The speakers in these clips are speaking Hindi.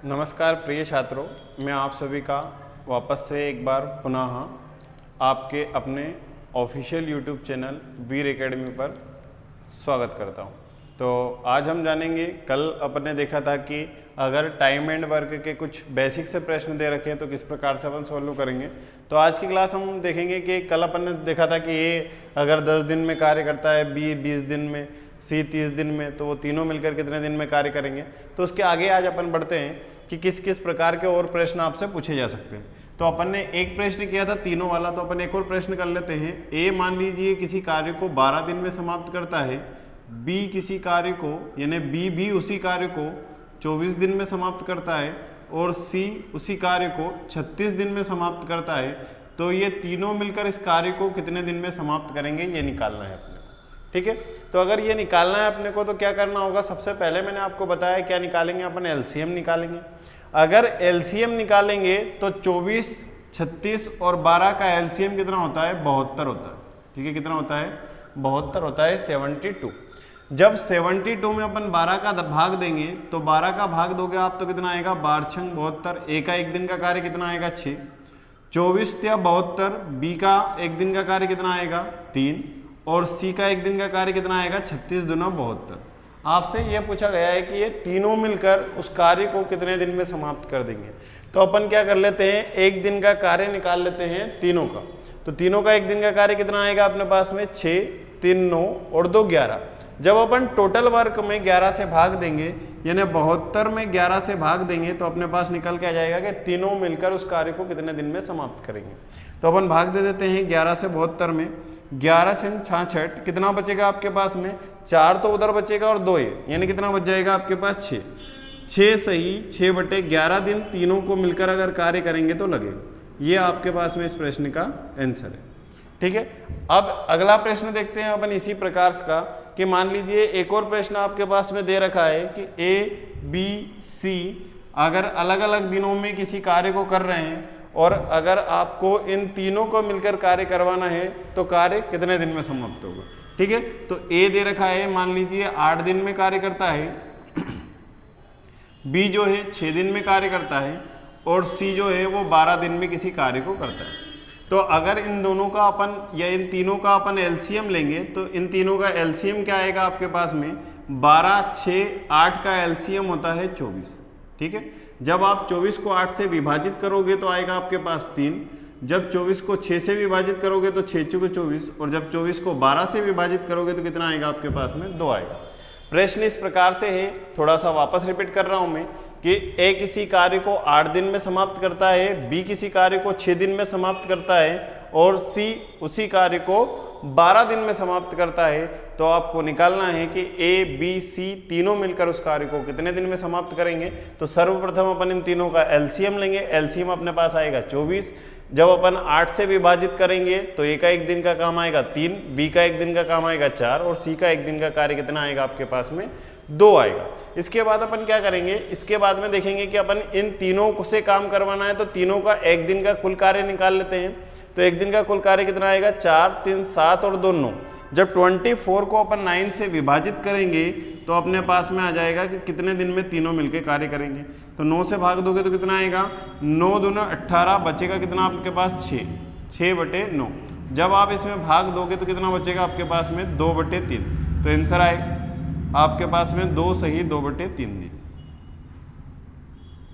नमस्कार प्रिय छात्रों, मैं आप सभी का वापस से एक बार पुनः आपके अपने ऑफिशियल यूट्यूब चैनल वीर एकेडमी पर स्वागत करता हूं। तो आज हम जानेंगे, कल अपन ने देखा था कि अगर टाइम एंड वर्क के कुछ बेसिक से प्रश्न दे रखे हैं तो किस प्रकार से अपन सॉल्व करेंगे। तो आज की क्लास हम देखेंगे कि कल अपन ने देखा था कि ए अगर 10 दिन में कार्य करता है, बी 20 दिन में, सी 30 दिन में, तो वो तीनों मिलकर कितने दिन में कार्य करेंगे। तो उसके आगे आज अपन बढ़ते हैं कि किस किस प्रकार के और प्रश्न आपसे पूछे जा सकते हैं। तो अपन ने एक प्रश्न किया था तीनों वाला, तो अपन एक और प्रश्न कर लेते हैं। ए मान लीजिए किसी कार्य को 12 दिन में समाप्त करता है, बी किसी कार्य को यानी बी भी उसी कार्य को 24 दिन में समाप्त करता है और सी उसी कार्य को 36 दिन में समाप्त करता है। तो ये तीनों मिलकर इस कार्य को कितने दिन में समाप्त करेंगे, ये निकालना है अपने को। ठीक है, तो अगर ये निकालना है अपने को तो क्या करना होगा, सबसे पहले मैंने आपको बताया क्या निकालेंगे, अपन एलसीएम निकालेंगे। अगर एलसीएम निकालेंगे तो 24, 36 और 12 का एलसीएम कितना होता है, 72 होता है। ठीक है, कितना होता है, 72 होता है, 72। जब 72 में अपन 12 का भाग देंगे तो 12 का भाग दोगे आप तो कितना आएगा, 12 छंग 72। ए का एक दिन का कार्य कितना आएगा, 6। 24 या 72, बी का एक दिन का कार्य कितना आएगा, 3, और सी का एक दिन का कार्य कितना आएगा, 36 दूना 72। आपसे यह पूछा गया है कि ये तीनों मिलकर उस कार्य को कितने दिन में समाप्त कर देंगे। तो अपन क्या कर लेते हैं, एक दिन का कार्य निकाल लेते हैं तीनों का। तो तीनों का एक दिन का कार्य कितना आएगा अपने पास में, 6, 3 9 और 2 11। जब अपन टोटल वर्क में 11 से भाग देंगे यानी 72 में 11 से भाग देंगे तो अपने पास निकल के आ जाएगा कि तीनों मिलकर उस कार्य को कितने दिन में समाप्त करेंगे। तो अपन भाग दे देते हैं 11 से 72 में, 11 छंग 66, कितना बचेगा आपके पास में, 4 तो उधर बचेगा और 2 ये, यानी कितना बच जाएगा आपके पास, 6। 6 सही 6/11 दिन तीनों को मिलकर अगर कार्य करेंगे तो लगेगा। ये आपके पास में इस प्रश्न का आंसर है। ठीक है, अब अगला प्रश्न देखते हैं अपन इसी प्रकार का कि मान लीजिए एक और प्रश्न आपके पास में दे रखा है कि ए बी सी अगर अलग अलग दिनों में किसी कार्य को कर रहे हैं और अगर आपको इन तीनों को मिलकर कार्य करवाना है तो कार्य कितने दिन में समाप्त होगा। ठीक है, तो ए दे रखा है, मान लीजिए 8 दिन में कार्य करता है, बी जो है 6 दिन में कार्य करता है और सी जो है वो 12 दिन में किसी कार्य को करता है। तो अगर इन दोनों का अपन या इन तीनों का अपन एलसीएम लेंगे तो इन तीनों का एलसीएम क्या आएगा आपके पास में, 12, 6, 8 का एलसीएम होता है 24। ठीक है, जब आप 24 को 8 से विभाजित करोगे तो आएगा आपके पास 3। जब 24 को 6 से विभाजित करोगे तो 6 चौके 24, और जब 24 को 12 से विभाजित करोगे तो कितना आएगा आपके पास में, 2 आएगा। प्रश्न इस प्रकार से है, थोड़ा सा वापस रिपीट कर रहा हूं मैं कि ए किसी कार्य को 8 दिन में समाप्त करता है, बी किसी कार्य को 6 दिन में समाप्त करता है और सी उसी कार्य को 12 दिन में समाप्त करता है। तो आपको निकालना है कि ए बी सी तीनों मिलकर उस कार्य को कितने दिन में समाप्त करेंगे। तो सर्वप्रथम अपन इन तीनों का एलसीएम लेंगे, एलसीएम अपने पास आएगा 24। जब अपन 8 से विभाजित करेंगे तो ए का एक दिन का काम आएगा 3, बी का एक दिन का काम आएगा 4 और सी का एक दिन का कार्य कितना आएगा आपके पास में, 2 आएगा। इसके बाद अपन क्या करेंगे, इसके बाद में देखेंगे कि अपन इन तीनों से काम करवाना है तो तीनों का एक दिन का कुल कार्य निकाल लेते हैं। तो एक दिन का कुल कार्य कितना आएगा, 4, 3, 7 और 2 9। जब 24 को अपन 9 से विभाजित करेंगे तो अपने पास में आ जाएगा कि कितने दिन में तीनों मिलकर कार्य करेंगे। तो 9 से भाग दोगे तो कितना आएगा, 9 दूना 18, बचेगा कितना आपके पास, 6, 6/9। जब आप इसमें भाग दोगे तो कितना बचेगा आपके पास में, 2/3। तो आंसर आएगा आपके पास में 2 सही 2/3 दिन।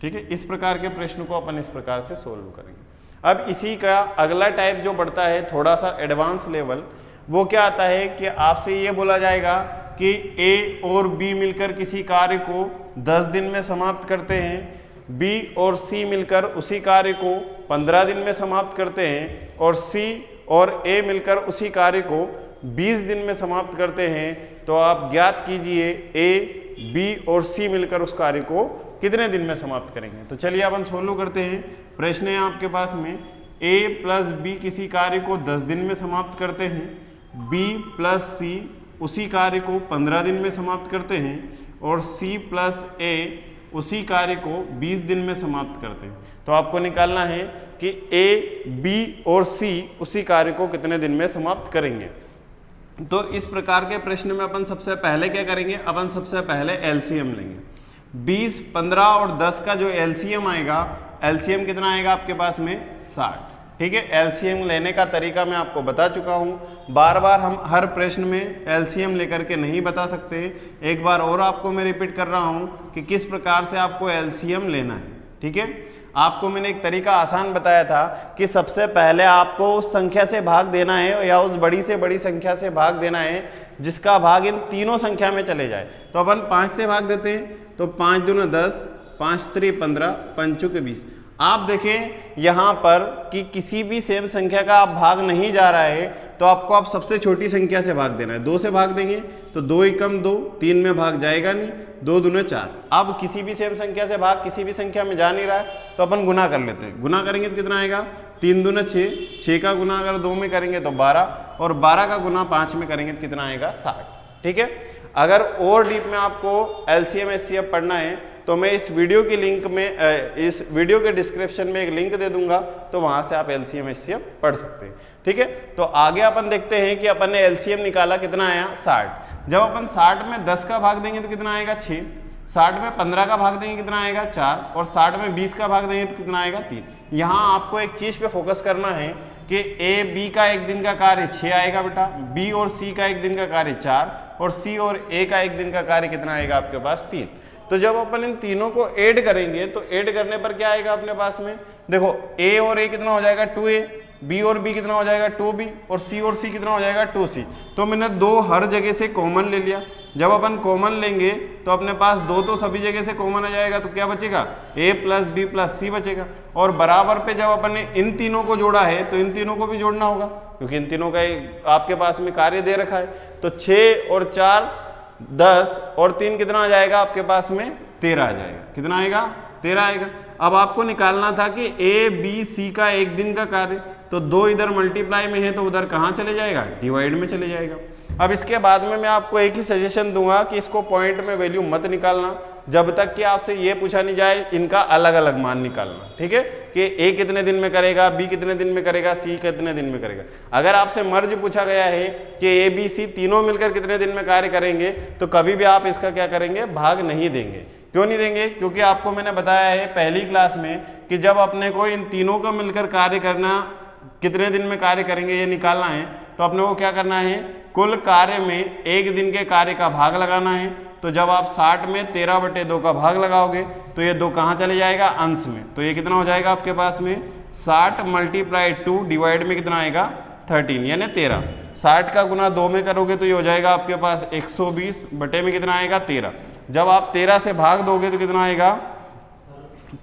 ठीक है, इस प्रकार के प्रश्न को अपन इस प्रकार से सोल्व करेंगे। अब इसी का अगला टाइप जो बढ़ता है थोड़ा सा एडवांस लेवल, वो क्या आता है कि आपसे ये बोला जाएगा कि ए और बी मिलकर किसी कार्य को 10 दिन में समाप्त करते हैं, बी और सी मिलकर उसी कार्य को 15 दिन में समाप्त करते हैं और सी और ए मिलकर उसी कार्य को 20 दिन में समाप्त करते हैं। तो आप ज्ञात कीजिए ए बी और सी मिलकर उस कार्य को कितने दिन में समाप्त करेंगे। तो चलिए अपन सोल्व करते हैं। प्रश्न है आपके पास में, ए प्लस बी किसी कार्य को 10 दिन में समाप्त करते हैं, बी प्लस सी उसी कार्य को 15 दिन में समाप्त करते हैं और सी प्लस ए उसी कार्य को 20 दिन में समाप्त करते हैं। तो आपको निकालना है कि ए बी और सी उसी कार्य को कितने दिन में समाप्त करेंगे। तो इस प्रकार के प्रश्न में अपन सबसे पहले क्या करेंगे, अपन सबसे पहले एलसीएम लेंगे। 20, 15 और 10 का जो एलसीएम आएगा, एलसीएम कितना आएगा आपके पास में 60। ठीक है, एलसीएम लेने का तरीका मैं आपको बता चुका हूँ। बार बार हम हर प्रश्न में एलसीएम लेकर के नहीं बता सकते। एक बार और आपको मैं रिपीट कर रहा हूँ कि किस प्रकार से आपको एलसीएम लेना है। ठीक है, आपको मैंने एक तरीका आसान बताया था कि सबसे पहले आपको उस संख्या से भाग देना है या उस बड़ी से बड़ी संख्या से भाग देना है जिसका भाग इन तीनों संख्या में चले जाए। तो अपन 5 से भाग देते हैं, तो 5 दूना 10, 5 3 15, 5 के 20। आप देखें यहाँ पर कि किसी भी सेम संख्या का आप भाग नहीं जा रहा है, तो आपको आप सबसे छोटी संख्या से भाग देना है। 2 से भाग देंगे तो 2 एकम 2, 3 में भाग जाएगा नहीं, 2 दूने 4। अब किसी भी सेम संख्या से भाग किसी भी संख्या में जा नहीं रहा है, तो अपन गुना कर लेते हैं। गुना करेंगे तो कितना आएगा, 3 दूना 6, 6 का गुना अगर 2 में करेंगे तो 12, और 12 का गुना 5 में करेंगे तो कितना आएगा 60। ठीक है, अगर और डीप में आपको एलसीएम एचसीएफ पढ़ना है तो मैं इस वीडियो की लिंक में इस वीडियो के डिस्क्रिप्शन में एक लिंक दे दूंगा, तो वहां से आप एलसीएम एचसीएफ पढ़ सकते हैं। ठीक है, तो आगे अपन देखते हैं कि अपन ने एलसीएम निकाला, कितना आया 60। जब अपन 60 में 10 का भाग देंगे तो कितना आएगा 6, 60 में 15 का भाग देंगे कितना आएगा 4, और 60 में 20 का भाग देंगे तो कितना आएगा 3। यहाँ आपको एक चीज पे फोकस करना है कि ए बी का एक दिन का कार्य 6 आएगा बेटा, बी और सी का एक दिन का कार्य 4, और सी और ए का एक दिन का कार्य कितना आएगा आपके पास 3। तो जब अपन इन तीनों को ऐड करेंगे तो ऐड करने पर क्या आएगा अपने पास में, देखो ए और ए कितना हो जाएगा 2a, बी और बी कितना हो जाएगा 2b, और सी कितना हो जाएगा 2c। तो मैंने 2 हर जगह से कॉमन ले लिया। जब अपन कॉमन लेंगे तो अपने पास 2 तो सभी जगह से कॉमन आ जाएगा, तो क्या बचेगा a प्लस बी प्लस सी बचेगा। और बराबर पे जब अपन ने इन तीनों को जोड़ा है तो इन तीनों को भी जोड़ना होगा, क्योंकि इन तीनों का आपके पास में कार्य दे रखा है। तो 6 और 4 10 और 3 कितना आ जाएगा आपके पास में 13 आ जाएगा। कितना आएगा 13 आएगा। अब आपको निकालना था कि ए बी सी का एक दिन का कार्य, तो 2 इधर मल्टीप्लाई में है तो उधर कहाँ चले जाएगा, डिवाइड में चले जाएगा। अब इसके बाद में मैं आपको एक ही सजेशन दूंगा कि इसको पॉइंट में वैल्यू मत निकालना जब तक कि आपसे ये पूछा नहीं जाए इनका अलग अलग मान निकालना। ठीक है, कि ए कितने दिन में करेगा, बी कितने दिन में करेगा, सी कितने दिन में करेगा। अगर आपसे मर्ज पूछा गया है कि ए बी सी तीनों मिलकर कितने दिन में कार्य करेंगे, तो कभी भी आप इसका क्या करेंगे, भाग नहीं देंगे। क्यों नहीं देंगे, क्योंकि आपको मैंने बताया है पहली क्लास में कि जब अपने को इन तीनों का मिलकर कार्य करना, कितने दिन में कार्य करेंगे ये निकालना है, तो अपने को क्या करना है, कुल कार्य में एक दिन के कार्य का भाग लगाना है। तो जब आप 60 में 13/2 का भाग लगाओगे तो ये 2 कहाँ चले जाएगा, अंश में। तो ये कितना हो जाएगा आपके पास में 60 × 2 डिवाइड में कितना आएगा 13 यानी 13। 60 का गुना 2 में करोगे तो ये हो जाएगा आपके पास 120 बटे में कितना आएगा 13। जब आप 13 से भाग दोगे तो कितना आएगा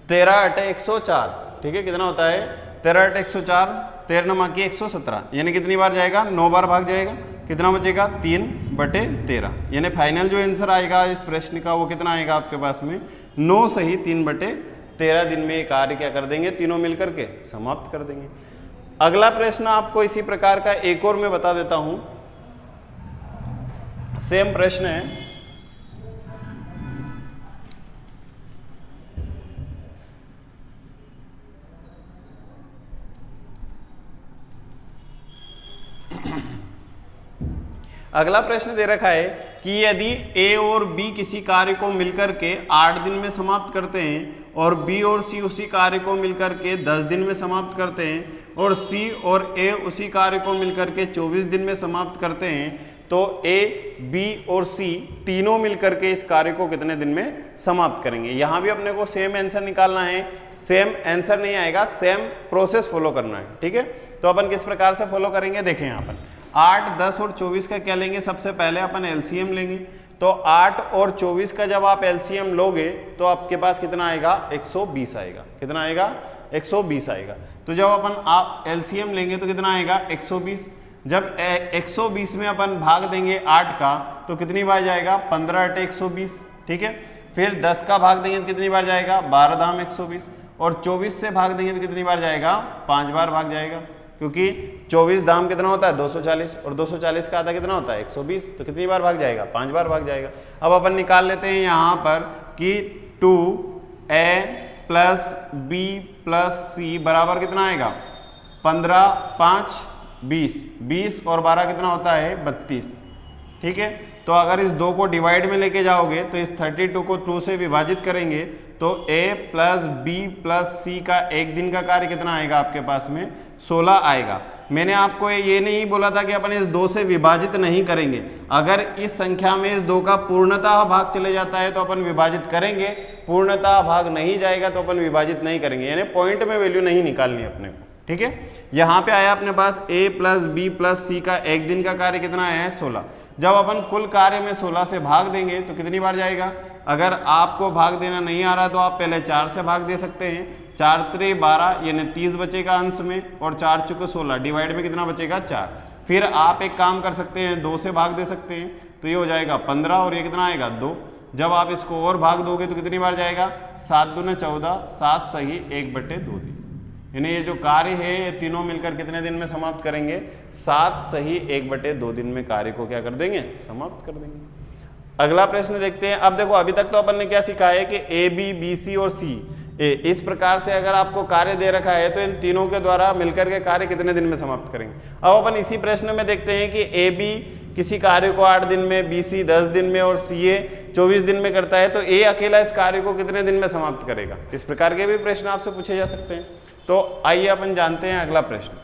13 × 104। ठीक है, कितना होता है 13 × 104, 13 × 117 यानी कितनी बार जाएगा 9 बार भाग जाएगा। कितना बचेगा 3/13 यानी फाइनल जो आंसर आएगा इस प्रश्न का वो कितना आएगा आपके पास में 9 सही 3/13 दिन में ये कार्य क्या कर देंगे, तीनों मिलकर के समाप्त कर देंगे। अगला प्रश्न आपको इसी प्रकार का एक और मैं बता देता हूं, सेम प्रश्न है। अगला प्रश्न दे रखा है कि यदि ए और बी किसी कार्य को मिलकर के 8 दिन में समाप्त करते हैं और बी और सी उसी कार्य को मिलकर के 10 दिन में समाप्त करते हैं और सी और ए उसी कार्य को मिलकर के 24 दिन में समाप्त करते हैं, तो ए बी और सी तीनों मिलकर के इस कार्य को कितने दिन में समाप्त करेंगे। यहाँ भी अपने को सेम आंसर निकालना है। सेम आंसर नहीं आएगा, सेम प्रोसेस फॉलो करना है। ठीक है, तो अपन किस प्रकार से फॉलो करेंगे देखें। यहाँ पर 8, 10 और 24 का क्या लेंगे, सबसे पहले अपन एलसीएम लेंगे। तो 8 और 24 का जब आप एलसीएम लोगे तो आपके पास कितना आएगा 120 आएगा। कितना आएगा 120 आएगा। तो जब अपन आप एलसीएम लेंगे तो कितना आएगा 120। जब 120 में अपन भाग देंगे 8 का तो कितनी बार जाएगा 15 × 120। ठीक है, फिर 10 का भाग देंगे तो कितनी बार जाएगा 12 धाम 120, और 24 से भाग देंगे तो कितनी बार जाएगा 5 बार भाग जाएगा, क्योंकि 24 धाम कितना होता है 240 और 240 का आधा कितना होता है 120। तो कितनी बार भाग जाएगा 5 बार भाग जाएगा। अब अपन निकाल लेते हैं यहाँ पर कि 2a + b + c बराबर कितना आएगा 15, 5, 20, 20 और 12 कितना होता है 32। ठीक है, तो अगर इस 2 को डिवाइड में लेके जाओगे तो इस 32 को 2 से विभाजित करेंगे तो a प्लस बी प्लस सी का एक दिन का कार्य कितना आएगा आपके पास में 16 आएगा। मैंने आपको ये नहीं बोला था कि अपन इस 2 से विभाजित नहीं करेंगे, अगर इस संख्या में इस 2 का पूर्णतः भाग चले जाता है तो अपन विभाजित करेंगे, पूर्णतः भाग नहीं जाएगा तो अपन विभाजित नहीं करेंगे, यानी पॉइंट में वैल्यू नहीं निकालनी अपने को। ठीक है, यहाँ पे आया अपने पास a प्लस बी प्लस सी का एक दिन का कार्य कितना आया है 16। जब अपन कुल कार्य में 16 से भाग देंगे तो कितनी बार जाएगा, अगर आपको भाग देना नहीं आ रहा तो आप पहले 4 से भाग दे सकते हैं, 4 त्रे 12 यानी 30 बचेगा अंश में, और 4 चुके 16 डिवाइड में कितना बचेगा 4। फिर आप एक काम कर सकते हैं 2 से भाग दे सकते हैं, तो ये हो जाएगा 15 और ये कितना आएगा 2। जब आप इसको और भाग दोगे तो कितनी बार जाएगा 7 दूने 14, 7 सही 1/2 दिन, यानी ये जो कार्य है ये तीनों मिलकर कितने दिन में समाप्त करेंगे 7 सही 1/2 दिन में कार्य को क्या कर देंगे समाप्त कर देंगे। अगला प्रश्न देखते हैं। अब देखो अभी तक तो अपन ने क्या सीखा है कि ए बी बी सी और सी ए, इस प्रकार से अगर आपको कार्य दे रखा है तो इन तीनों के द्वारा मिलकर के कार्य कितने दिन में समाप्त करेंगे। अब अपन इसी प्रश्न में देखते हैं कि ए बी किसी कार्य को 8 दिन में, बी सी 10 दिन में और सी ए 24 दिन में करता है, तो ए अकेला इस कार्य को कितने दिन में समाप्त करेगा। इस प्रकार के भी प्रश्न आपसे पूछे जा सकते हैं। तो आइए अपन जानते हैं अगला प्रश्न।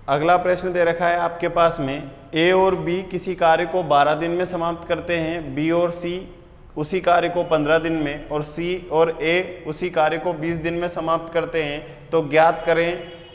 अगला प्रश्न दे रखा है आपके पास में, ए और बी किसी कार्य को 12 दिन में समाप्त करते हैं, बी और सी उसी कार्य को 15 दिन में, और सी और ए उसी कार्य को 20 दिन में समाप्त करते हैं, तो ज्ञात करें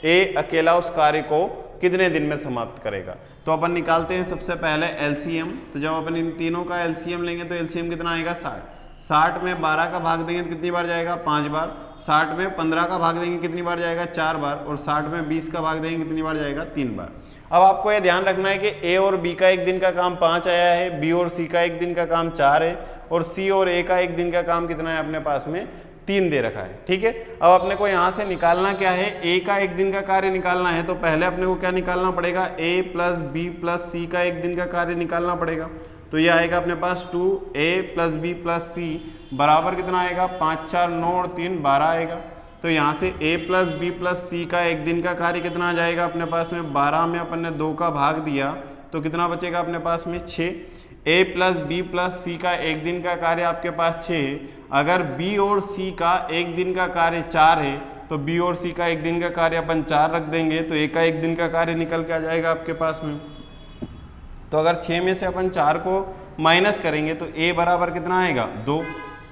ए अकेला उस कार्य को कितने दिन में समाप्त करेगा। तो अपन निकालते हैं सबसे पहले एलसीएम। तो जब अपन इन तीनों का एलसीएम लेंगे तो एलसीएम कितना आएगा 60। 60 में 12 का भाग देंगे तो कितनी बार जाएगा 5 बार। 60 में 15 का भाग देंगे कितनी बार जाएगा 4 बार, और 60 में 20 का भाग देंगे कितनी बार जाएगा 3 बार। अब आपको ये ध्यान रखना है कि ए और बी का एक दिन का काम 5 आया है, बी और सी का एक दिन का काम 4 है, और सी और ए का एक दिन का काम कितना है अपने पास में 3 दे रखा है। ठीक है, अब अपने को यहाँ से निकालना क्या है, ए का एक दिन का कार्य निकालना है, तो पहले अपने को क्या निकालना पड़ेगा, ए प्लस बी प्लस सी का एक दिन का कार्य निकालना पड़ेगा। तो ये आएगा अपने पास 2a प्लस बी प्लस सी बराबर कितना आएगा 5 4 9 और 3 12 आएगा। तो यहाँ से a प्लस बी प्लस सी का एक दिन का कार्य कितना आ जाएगा अपने पास में 12 में अपन ने 2 का भाग दिया तो कितना बचेगा अपने पास में 6। a प्लस बी प्लस सी का एक दिन का कार्य आपके पास 6 है। अगर b और c का एक दिन का कार्य 4 है तो b और c का एक दिन का कार्य अपन 4 रख देंगे, तो a का एक दिन का कार्य निकल के आ जाएगा आपके पास में। तो अगर 6 में से अपन 4 को माइनस करेंगे तो a बराबर कितना आएगा 2।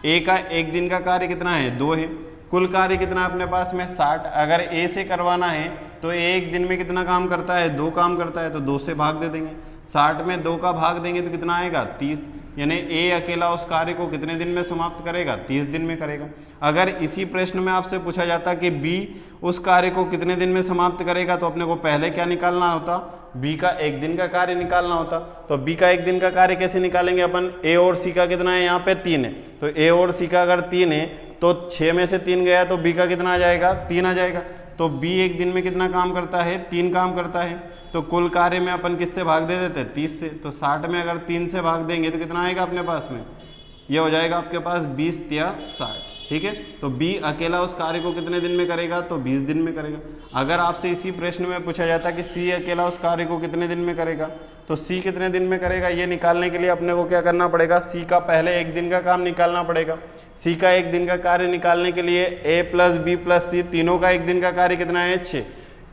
a का एक दिन का कार्य कितना है 2 है। कुल कार्य कितना अपने पास में 60। अगर a से करवाना है तो a एक दिन में कितना काम करता है 2 काम करता है, तो 2 से भाग दे देंगे। 60 में 2 का भाग देंगे तो कितना आएगा 30, यानी a अकेला उस कार्य को कितने दिन में समाप्त करेगा 30 दिन में करेगा। अगर इसी प्रश्न में आपसे पूछा जाता कि b उस कार्य को कितने दिन में समाप्त करेगा तो अपने को पहले क्या निकालना होता, b का एक दिन का कार्य निकालना होता। तो b का एक दिन का कार्य कैसे निकालेंगे अपन, a और c का कितना है यहाँ पे 3 है, तो a और c का अगर 3 है तो 6 में से 3 गया तो b का कितना आ जाएगा 3 आ जाएगा। तो b एक दिन में कितना काम करता है 3 काम करता है। तो कुल कार्य में अपन किससे भाग दे देते हैं 30 से। तो 60 में अगर 3 से भाग देंगे तो कितना आएगा अपने पास में, ये हो जाएगा आपके पास 20 या 60। ठीक है, तो b अकेला उस कार्य को कितने दिन में करेगा तो 20 दिन में करेगा। अगर आपसे इसी प्रश्न में पूछा जाता कि c अकेला उस कार्य को कितने दिन में करेगा तो c कितने दिन में करेगा, ये निकालने के लिए अपने को क्या करना पड़ेगा, c का पहले एक दिन का काम निकालना पड़ेगा। c का एक दिन का कार्य निकालने के लिए a प्लस बी प्लस सी तीनों का एक दिन का कार्य कितना है 6,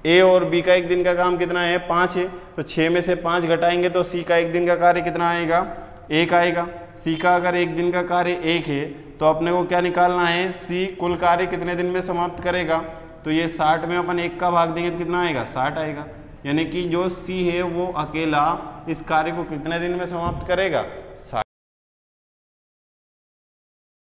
a और b का एक दिन का काम कितना है 5 है। तो 6 में से 5 घटाएंगे तो c का एक दिन का कार्य कितना आएगा 1 आएगा। c का अगर एक दिन का कार्य 1 है तो अपने को क्या निकालना है, c कुल कार्य कितने दिन में समाप्त करेगा। तो ये 60 में अपन 1 का भाग देंगे तो कितना आएगा 60 आएगा, यानी कि जो c है वो अकेला इस कार्य को कितने दिन में समाप्त करेगा 60।